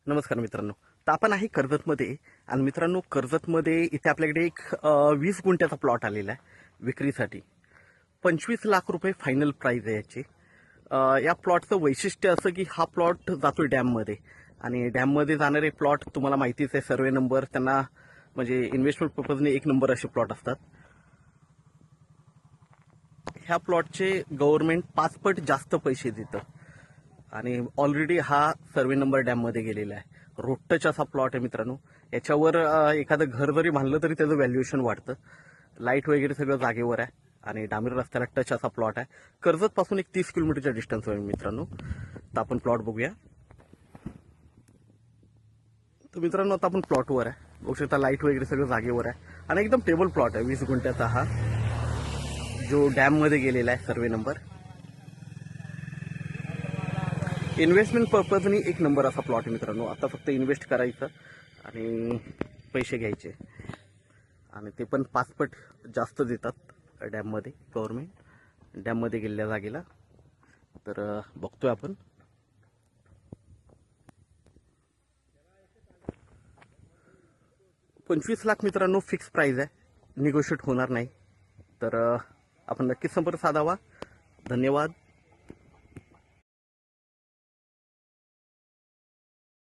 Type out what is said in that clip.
नमस्कार मित्रांनो. तर आपण आहे कर्जतमध्ये आणि मित्रांनो कर्जतमध्ये इथे आपल्याकडे एक 20 गुंठ्याचा प्लॉट आलेला आहे विक्रीसाठी. 25 लाख रुपये फायनल प्राइस आहे याची. या प्लॉटचं वैशिष्ट्य असं की हा प्लॉट जातोय डॅममध्ये आणि डॅममध्ये जाणारे प्लॉट तुम्हाला माहितीच आहे, सर्वे नंबर त्यांना म्हणजे इन्व्हेस्टमेंट पर्पजने एक नंबर असे प्लॉट असतात. ह्या प्लॉटचे गव्हर्नमेंट 5 पट जास्त पैसे देतं आणि ऑलरेडी हा सर्वे नंबर डॅममध्ये गेलेला आहे. रोड टच असा प्लॉट आहे मित्रांनो. याच्यावर एखादं घर जरी बांधलं तरी त्याचं व्हॅल्युएशन वाढतं. लाईट वगैरे सगळं जागेवर आहे आणि डांबरी रस्त्याला टच असा प्लॉट आहे. कर्जत पासून एक 30 किलोमीटरच्या डिस्टन्सवर मित्रांनो. तर आपण प्लॉट बघूया. तर मित्रांनो आता आपण प्लॉटवर आहे. बघू शकता लाईट वगैरे सगळं जागेवर आहे आणि एकदम टेबल प्लॉट आहे. 20 गुंठ्याचा हा जो डॅममध्ये गेलेला आहे सर्वे नंबर. इन्व्हेस्टमेंट पर्पजनी एक नंबर असा प्लॉट आहे मित्रांनो. आता फक्त इन्व्हेस्ट करायचं आणि पैसे घ्यायचे आणि ते पण 5 पट जास्त देतात डॅममध्ये गव्हर्नमेंट डॅममध्ये गेलेल्या जागेला. तर बघतोय आपण. ₹25 लाख मित्रांनो फिक्स प्राइस आहे, निगोशिएट होणार नाही. तर आपण नक्कीच संपर्क साधावा. धन्यवाद.